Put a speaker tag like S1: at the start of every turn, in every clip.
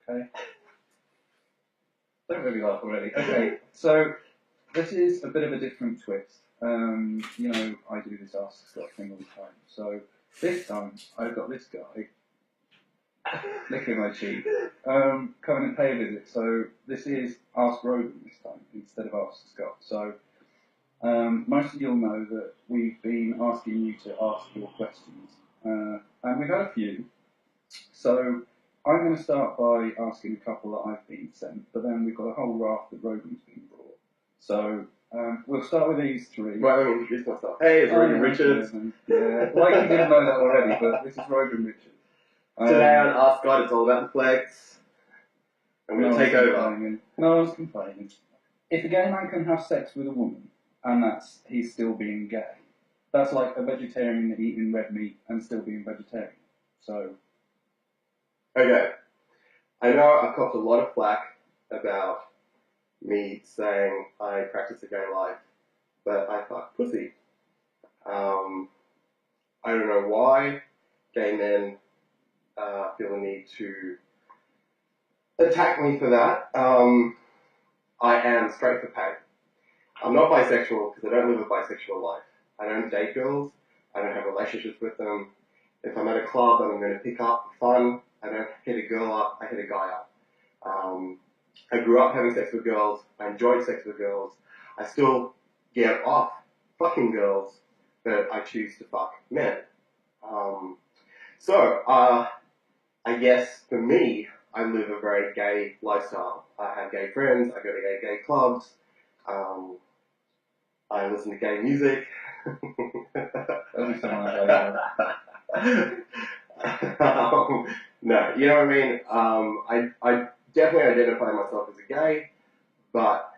S1: okay? Don't really laugh already. Okay, so this is a bit of a different twist. You know, I do this Ask Scott thing all the time. So this time, I've got this guy licking my cheek, coming and pay a visit. So this is Ask Rogan this time, instead of Ask Scott. So most of you'll know that we've been asking you to ask your questions. And we've had a few. So I'm going to start by asking a couple that I've been sent, but then we've got a whole raft that Rogan's been brought. So we'll start with these three.
S2: Well, let me introduce myself. Hey, it's Rogan Richards.
S1: Yeah, like you didn't know that already, but this is Rogan Richards.
S2: Today on Ask God, it's all about the flex. I'm going to take over.
S1: No one's complaining. If a gay man can have sex with a woman, and he's still being gay, that's like a vegetarian eating red meat and still being vegetarian. So...
S2: Okay, I know I've copped a lot of flack about me saying I practice a gay life, but I fuck pussy. I don't know why gay men feel the need to attack me for that. I am straight for pay. I'm not bisexual because I don't live a bisexual life. I don't date girls. I don't have relationships with them. If I'm at a club and I'm going to pick up for fun, I don't hit a girl up, I hit a guy up. I grew up having sex with girls. I enjoyed sex with girls. I still get off fucking girls, but I choose to fuck men. I guess for me, I live a very gay lifestyle. I have gay friends. I go to gay clubs. I listen to gay music. No, you know what I mean? I definitely identify myself as a gay, but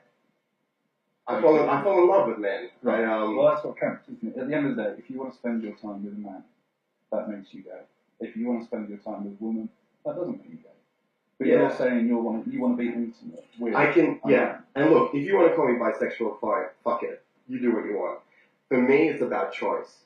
S2: I fall in love with men.
S1: Right. Well, that's what counts, isn't it? At the end of the day, if you want to spend your time with a man, that makes you gay. If you want to spend your time with a woman, that doesn't make you gay. But you're saying you want to be intimate with
S2: man. And look, if you want to call me bisexual, fine, fuck it. You do what you want. For me, it's about choice.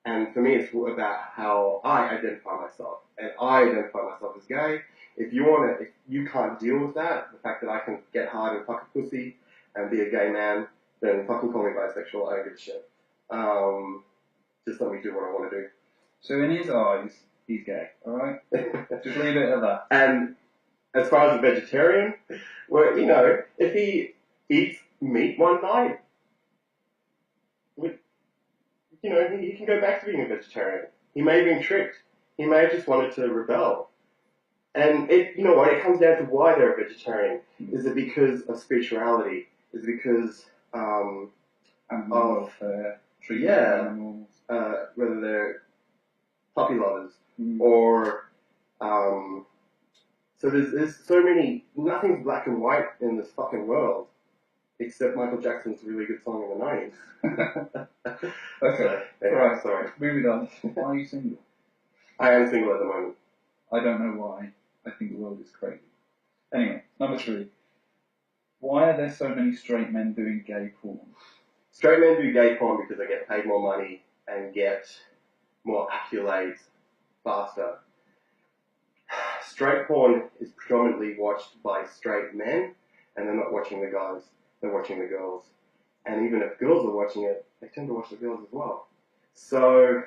S2: And for me, it's about how I identify myself. And I identify myself as gay. If you can't deal with that, the fact that I can get hard and fuck a pussy and be a gay man, then fucking call me bisexual. I don't give a shit. Just let me do what I want to do.
S1: So in his eyes, he's gay, alright? Just leave it at that.
S2: And as far as a vegetarian, well, you know, if he eats meat one night, you know, he can go back to being a vegetarian. He may have been tricked. He may have just wanted to rebel. And you know what, it comes down to why they're a vegetarian. Is it because of spirituality? Is it because
S1: animal welfare, treating animals?
S2: Whether they're puppy lovers or so there's so many. Nothing's black and white in this fucking world, except Michael Jackson's really good song in the 90s.
S1: Okay,
S2: so,
S1: right.
S2: Sorry.
S1: Moving on. Why are you single?
S2: I am single at the moment.
S1: I don't know why. I think the world is crazy. Anyway, number 3. Why are there so many straight men doing gay porn?
S2: Straight men do gay porn because they get paid more money and get more accolades faster. Straight porn is predominantly watched by straight men, and they're not watching the guys, they're watching the girls. And even if girls are watching it, they tend to watch the girls as well. So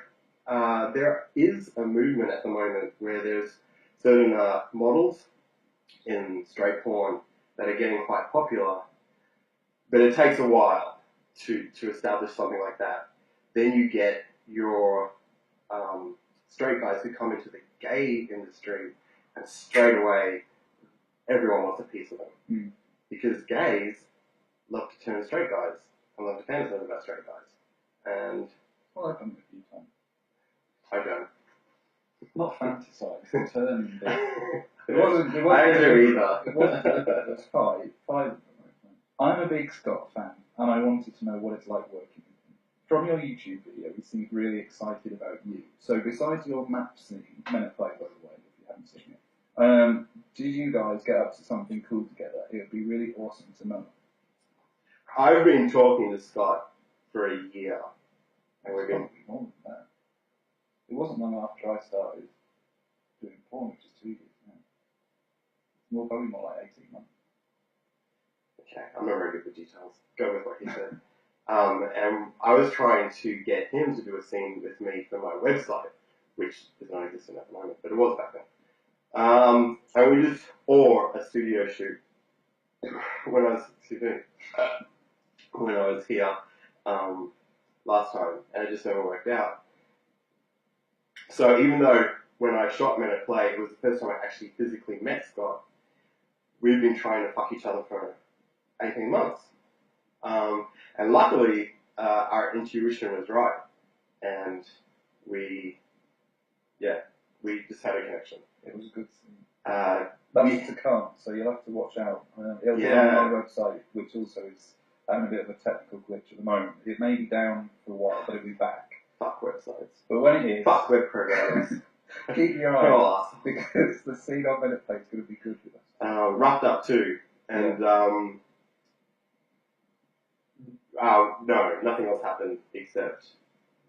S2: there is a movement at the moment where there's certain models in straight porn that are getting quite popular, but it takes a while to establish something like that. Then you get your straight guys who come into the gay industry, and straight away everyone wants a piece of them. Because gays love to turn straight guys and love to fantasize about straight guys. And
S1: well, I've done it a few times.
S2: I don't.
S1: Not fantasize, turn. It wasn't.
S2: I don't do either.
S1: It wasn't. It was 5 of them. I'm a big Scott fan, and I wanted to know what it's like working with him. From your YouTube video, he seemed really excited about you. So besides your map scene, Men at Play, by the way, if you haven't seen it, did you guys get up to something cool together? It would be really awesome to know.
S2: I've been talking to Scott for a year, and we've been
S1: more than that. It wasn't long after I started doing porn, which is 2 years now. Well, probably more like 18 months.
S2: Okay, I'm not very good with details. Go with what he said. And I was trying to get him to do a scene with me for my website, which is not existent at the moment, but it was back then. And we just, or a studio shoot when I was here last time, and it just never worked out. So even though when I shot Men at Play, it was the first time I actually physically met Scott, we've been trying to fuck each other for 18 months. And luckily, our intuition was right, and we just had a connection.
S1: It was a good scene.
S2: That's
S1: to come, so you'll have to watch out. It'll be on my website, which also is having a bit of a technical glitch at the moment. It may be down for a while, but it'll be back.
S2: Fuck websites.
S1: But when it is,
S2: fuck web programs.
S1: keep your eye on it, because the scene on Minute Play is going to be good with us.
S2: Wrapped up too, and no, nothing else happened except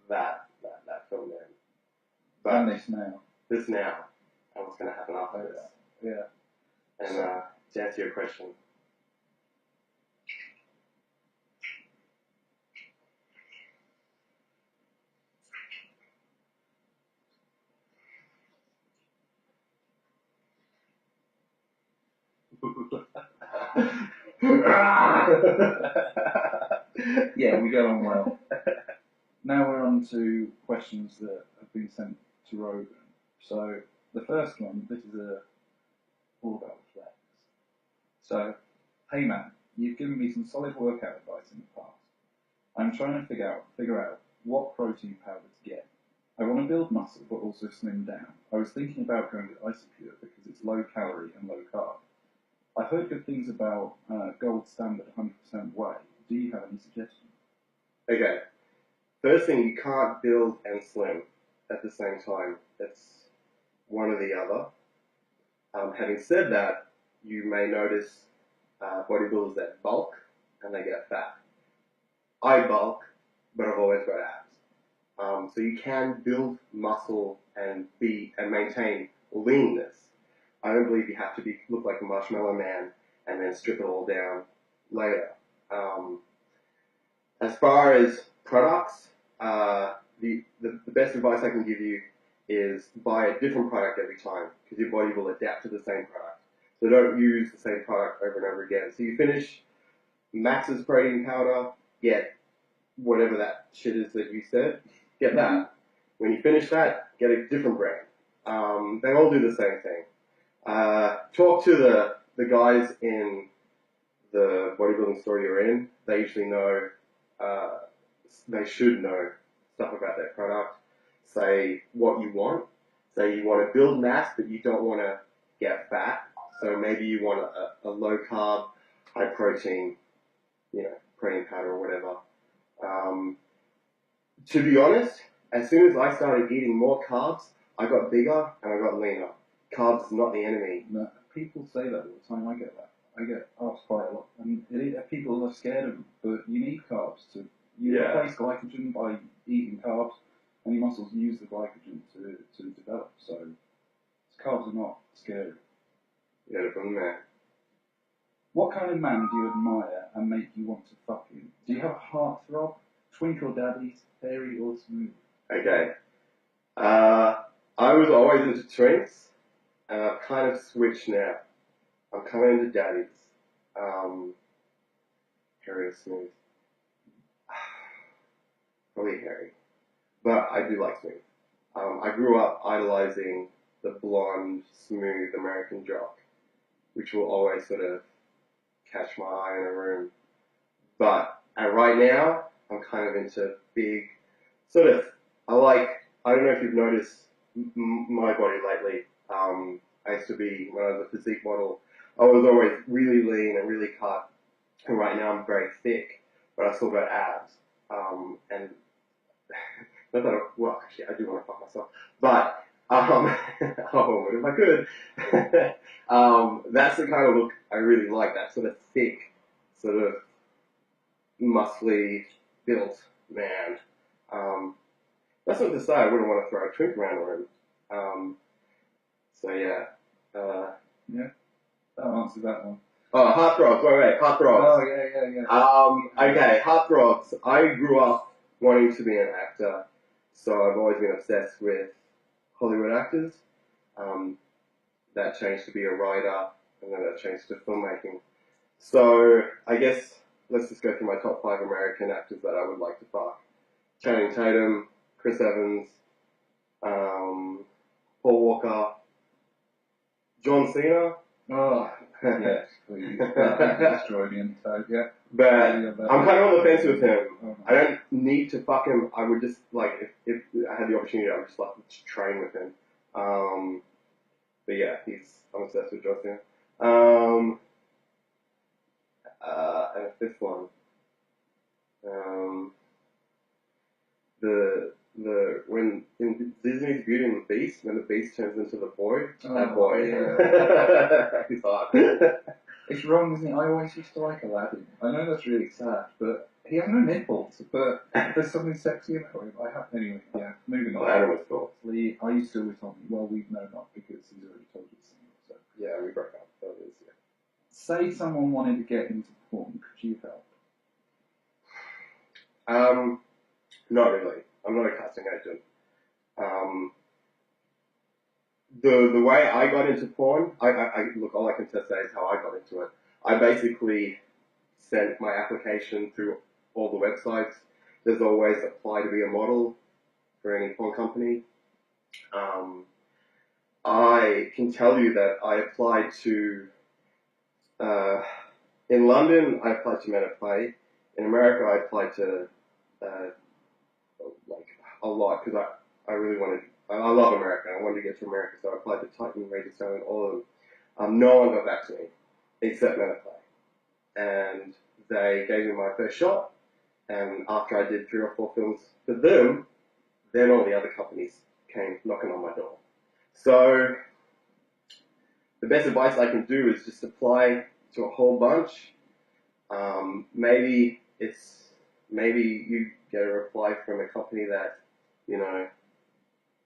S2: that film then. But
S1: And this now.
S2: And what's going to happen after this.
S1: Yeah.
S2: And to answer your question.
S1: Yeah, we get on well. Now we're on to questions that have been sent to Rogan. So the first one, this is all about flex. So, hey man, you've given me some solid workout advice in the past. I'm trying to figure out what protein powder to get. I want to build muscle but also slim down. I was thinking about going with Isopure because it's low calorie and low carb. I've heard good things about gold standard 100% whey. Do you have any suggestions?
S2: Okay. First thing, you can't build and slim at the same time. It's one or the other. Having said that, you may notice bodybuilders that bulk and they get fat. I bulk, but I've always got abs. So you can build muscle and maintain leanness. I don't believe you have to look like a marshmallow man and then strip it all down later. As far as products, the best advice I can give you is buy a different product every time because your body will adapt to the same product. So don't use the same product over and over again. So you finish Max's protein powder, get whatever that shit is that you said, get that. When you finish that, get a different brand. They all do the same thing. Talk to the guys in the bodybuilding store you're in. They usually know, they should know stuff about their product. Say what you want. Say you want to build mass, but you don't want to get fat. So maybe you want a low carb, high protein, protein powder or whatever. To be honest, as soon as I started eating more carbs, I got bigger and I got leaner. Carbs is not the enemy.
S1: No, people say that all the time. I get that. I get asked quite a lot. I mean, people are scared of them, but you need carbs to replace glycogen by eating carbs, and your muscles use the glycogen to develop. So carbs are not scary.
S2: Yeah, from there.
S1: What kind of man do you admire and make you want to fuck him? Do you have a heartthrob, twink or daddies, hairy or smooth?
S2: Okay. I was always into twinks, and I've kind of switched now. I'm kind of into daddies. Hairy or smooth? Probably hairy. But I do like smooth. I grew up idolizing the blonde, smooth American jock, which will always sort of catch my eye in a room. But right now, I'm kind of into big, I don't know if you've noticed my body lately. I used to be, when I was a physique model, I was always really lean and really cut. And right now I'm very thick, but I still got abs. And not that actually I do want to fuck myself. But, oh, what if I could? That's the kind of look I really like, that sort of thick, sort of muscly built man. That's not to say I wouldn't want to throw a twink around the room. So yeah.
S1: Yeah. That answers that one.
S2: Oh, heartthrobs. Wait, heartthrobs.
S1: Oh, yeah.
S2: Okay, heartthrobs. I grew up wanting to be an actor, so I've always been obsessed with Hollywood actors. That changed to be a writer, and then that changed to filmmaking. So I guess let's just go through my top 5 American actors that I would like to fuck. Channing Tatum, Chris Evans, Paul Walker, John Cena.
S1: Oh, yes, please. That destroyed me inside, yeah.
S2: But I'm kind of on the fence with him.
S1: Oh,
S2: I don't need to fuck him. I would just, like, if I had the opportunity, I would just like to train with him. But yeah, I'm obsessed with John Cena. And a fifth one. When in Disney's Beauty and the Beast, when the Beast turns into the boy, that boy,
S1: yeah.
S2: he's hot.
S1: It's wrong, isn't it? I always used to like Aladdin. I know that's really sad, but he has no nipples. But there's something sexy about him. Anyway, yeah. Moving on.
S2: Aladdin was cool.
S1: I used to always tell me, well, we know not because he's already told you single. So
S2: Yeah, we broke up. That was, yeah.
S1: say someone wanted to get into porn, could you help?
S2: Not really. I'm not a casting agent. The way I got into porn, look, all I can say is how I got into it. I basically sent my application through all the websites. There's always apply to be a model for any porn company. I can tell you that I applied to, in London, I applied to Men at Play. In America, I applied to, like, a lot, because I really wanted, I love America, I wanted to get to America, so I applied to Titan, Radio Stone, all of them. No one got back to me, except Men at Play. And they gave me my first shot, and after I did 3 or 4 films for them, then all the other companies came knocking on my door. So, the best advice I can do is just apply to a whole bunch. Maybe you get a reply from a company that, you know,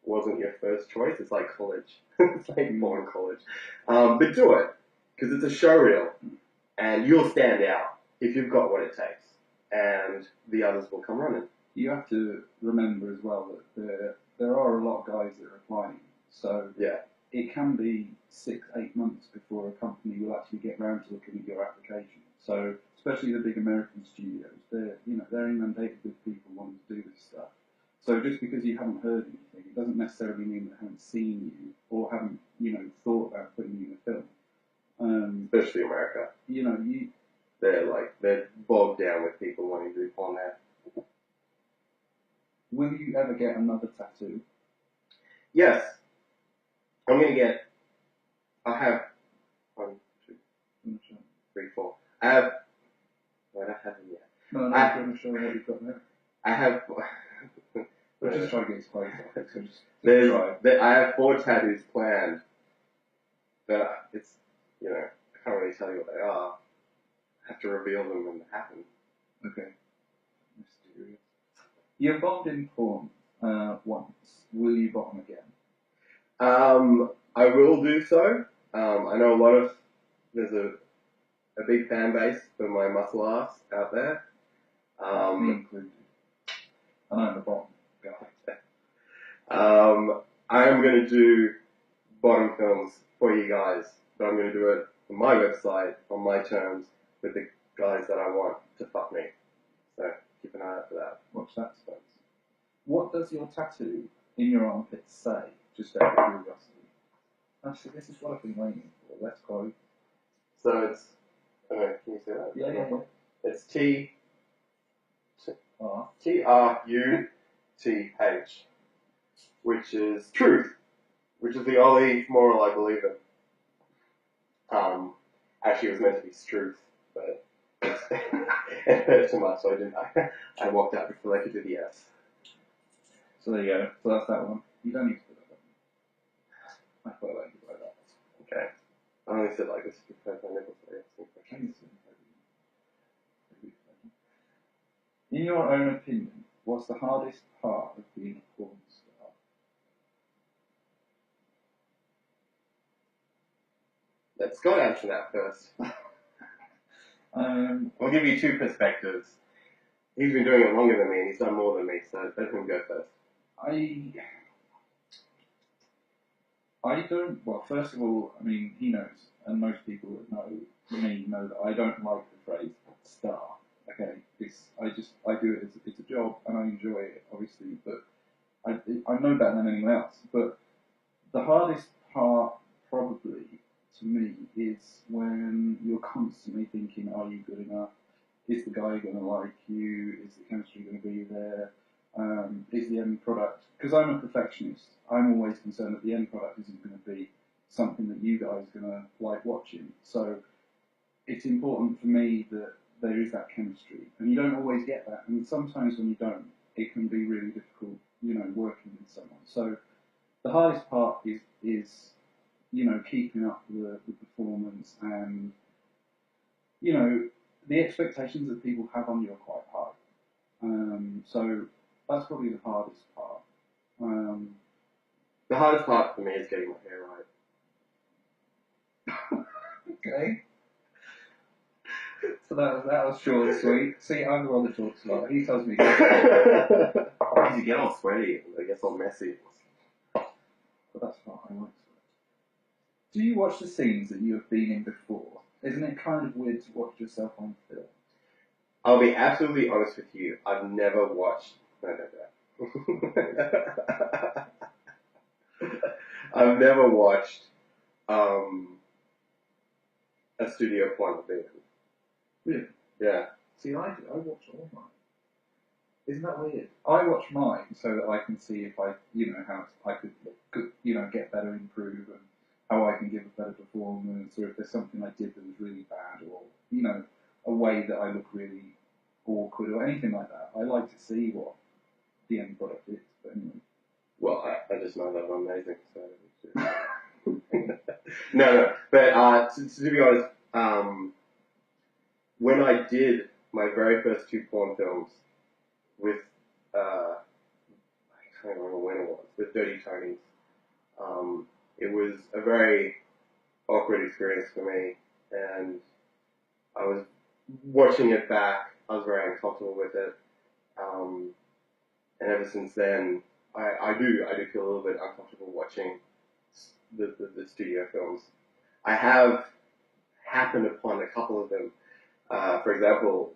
S2: wasn't your first choice. It's like college. It's like more in college. But do it, because it's a show reel, and you'll stand out if you've got what it takes, and the others will come running.
S1: You have to remember as well that there are a lot of guys that are applying, so
S2: Yeah.
S1: it can be 6-8 months before a company will actually get round to looking at your application. So, especially the big American studios, they're inundated with people wanting to do this stuff. So just because you haven't heard anything, it doesn't necessarily mean they haven't seen you or haven't, thought about putting you in a film.
S2: Especially America. They're bogged down with people wanting to do porn now.
S1: Will you ever get another tattoo?
S2: Yes. I'm gonna get. I have 1, 2, 3, 4. I have. No, I don't have them yet.
S1: No, I'm going to show what you've got there.
S2: I have.
S1: We're just trying to get his clothes off. So just
S2: I have 4 tattoos planned. But it's, I can't really tell you what they are. I have to reveal them when they happen.
S1: Okay. Mysterious. You've bombed in porn once. Will you bomb again?
S2: I will do so. I know there's a big fan base for my muscle ass out there.
S1: Me included. And I'm the bottom guy.
S2: I'm going to do bottom films for you guys, but I'm going to do it on my website, on my terms, with the guys that I want to fuck me. So keep an eye out for that.
S1: Watch that space. What does your tattoo in your armpit say? Just out of curiosity. Actually, this is what I've been waiting for. Let's go.
S2: So it's. Can you see that?
S1: Yeah.
S2: It's TRUTH, which is truth, which is the only moral I believe in. Actually, it was meant to be struth, but it hurt too much, so I walked out before they could do the S.
S1: So there you go. So that's that one. You don't need to put that one. I quite like it like that.
S2: Okay. I only said like this because my nipples are
S1: In your own opinion, what's the hardest part of being a porn star?
S2: Let Scott answer that first.
S1: I'll give you two perspectives.
S2: He's been doing it longer than me, and he's done more than me, so let him go first.
S1: I don't. Well, first of all, I mean, he knows, and most people that know me know that I don't like the phrase star. Okay, I do it as it's a job, and I enjoy it, obviously, but I'm no better than anyone else. But the hardest part, probably to me, is when you're constantly thinking, "Are you good enough? Is the guy going to like you? Is the chemistry going to be there? Is the end product?" Because I'm a perfectionist, I'm always concerned that the end product isn't going to be something that you guys are going to like watching. So it's important for me that there is that chemistry, and you don't always get that. And sometimes when you don't, it can be really difficult, working with someone. So the hardest part is keeping up the performance, and the expectations that people have on you are quite high. So that's probably the hardest part.
S2: The hardest part for me is getting my hair right.
S1: Okay. So that was short and sweet. See, I'm the one that talks a lot. He tells me.
S2: You get all sweaty, and it gets all messy.
S1: But that's fine. I like sweat. Do you watch the scenes that you have been in before? Isn't it kind of weird to watch yourself on film?
S2: I'll be absolutely honest with you. I've never watched. No. I've never watched a studio point of view.
S1: Really?
S2: Yeah.
S1: See, I do. I watch all mine. Isn't that weird? I watch mine so that I can see if I, how I could, get better, improve, and how I can give a better performance, or if there's something I did that was really bad, or a way that I look really awkward, or anything like that. I like to see what the end product is. But anyway.
S2: Well, I just know that I'm amazing. So no. But to be honest, when I did my very first 2 porn films with I can't remember when it was, with Dirty Tonys, it was a very awkward experience for me, and I was watching it back. I was very uncomfortable with it, and ever since then, I do feel a little bit uncomfortable watching the studio films. I have happened upon a couple of them. For example,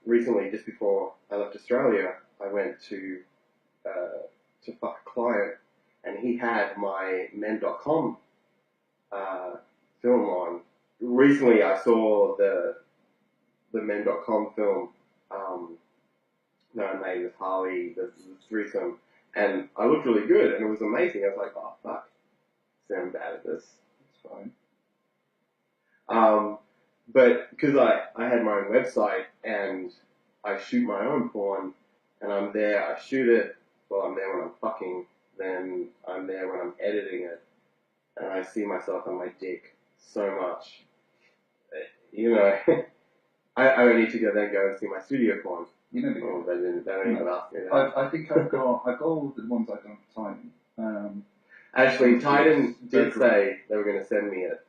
S2: recently, just before I left Australia, I went to fuck a client, and he had my men.com film on. Recently, I saw the men.com film that I made with Harley, the threesome, and I looked really good, and it was amazing. I was like, oh, fuck, I'm bad at this. It's fine. But because I had my own website, and I shoot my own porn, and I'm there, I shoot it, well, I'm there when I'm fucking, then I'm there when I'm editing it, and I see myself on my dick so much. I don't need to go and see my studio porn.
S1: They don't
S2: even ask me that.
S1: I think I've got all the ones I've done for Titan.
S2: Actually, Titan did say they were going to send me it,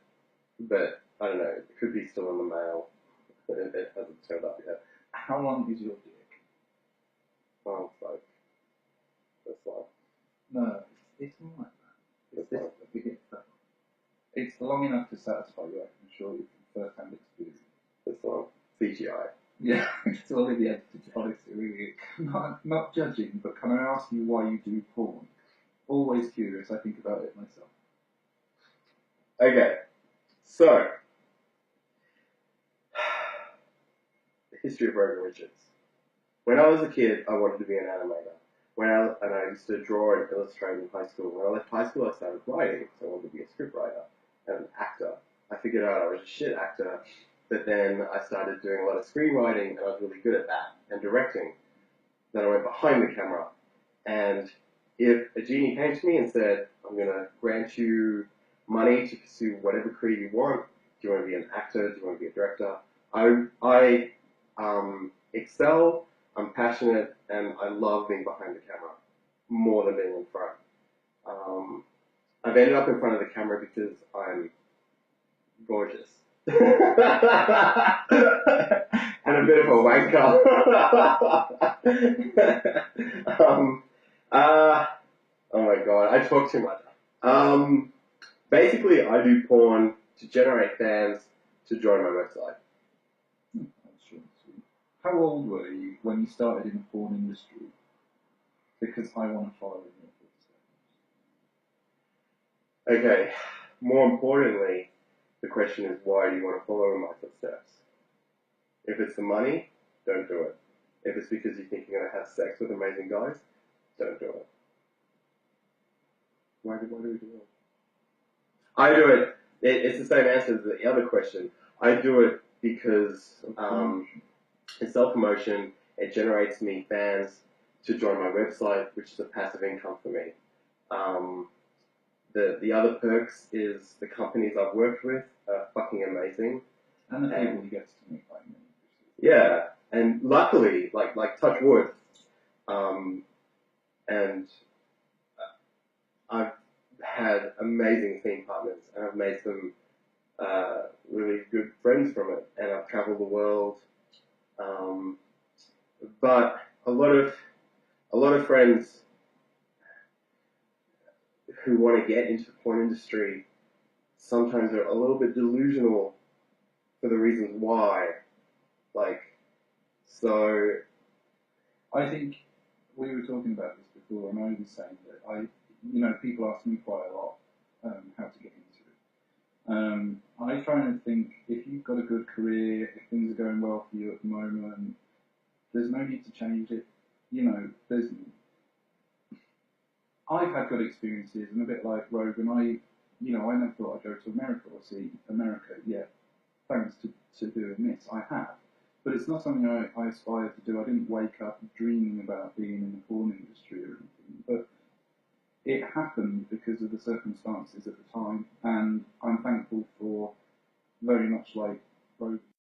S2: but I don't know, it could be still in the mail, but it hasn't turned up yet.
S1: How long is your dick?
S2: Oh, it's like this long.
S1: No, it's not like that. It's this big. It's long enough to satisfy you, I can assure you, from first-hand experience.
S2: This long. CGI.
S1: Yeah, it's all in the edited, honestly, really. Not judging, but can I ask you why you do porn? Always curious, I think about it myself.
S2: Okay, so, the history of Rogan Richards. When I was a kid, I wanted to be an animator. And I used to draw and illustrate in high school. When I left high school, I started writing, so I wanted to be a scriptwriter and an actor. I figured out I was a shit actor, but then I started doing a lot of screenwriting, and I was really good at that, and directing. Then I went behind the camera, and if a genie came to me and said, I'm going to grant you money to pursue whatever career you want, do you want to be an actor, do you want to be a director, I excel, I'm passionate, and I love being behind the camera more than being in front. I've ended up in front of the camera because I'm gorgeous. And a bit of a wanker. Oh my god, I talk too much. Basically, I do porn to generate fans to join my website.
S1: That's short and sweet. How old were you when you started in the porn industry? Because I want to follow in your footsteps.
S2: Okay, more importantly, the question is, why do you want to follow in my footsteps? If it's the money, don't do it. If it's because you think you're going to have sex with amazing guys, don't do it. Why do we do it? I do it. It's the same answer as the other question. I do it because it's self-promotion. It generates me fans to join my website, which is a passive income for me. The other perks is the companies I've worked with are fucking amazing.
S1: And the people he gets to meet by me.
S2: Yeah, and luckily, like touch wood, and I've had amazing team partners, and I've made some really good friends from it, and I've traveled the world. But a lot of friends who want to get into the porn industry sometimes are a little bit delusional for the reasons why. So
S1: I think we were talking about this before, and I was saying that people ask me quite a lot how to get into it. I try and think, if you've got a good career, if things are going well for you at the moment, there's no need to change it. I've had good experiences, and a bit like Rogan, I never thought I'd go to America or see America. Yeah, thanks to doing this, I have. But it's not something I aspired to do. I didn't wake up dreaming about being in the porn industry or anything. But it happened because of the circumstances at the time, and I'm thankful for, very much like Rogan,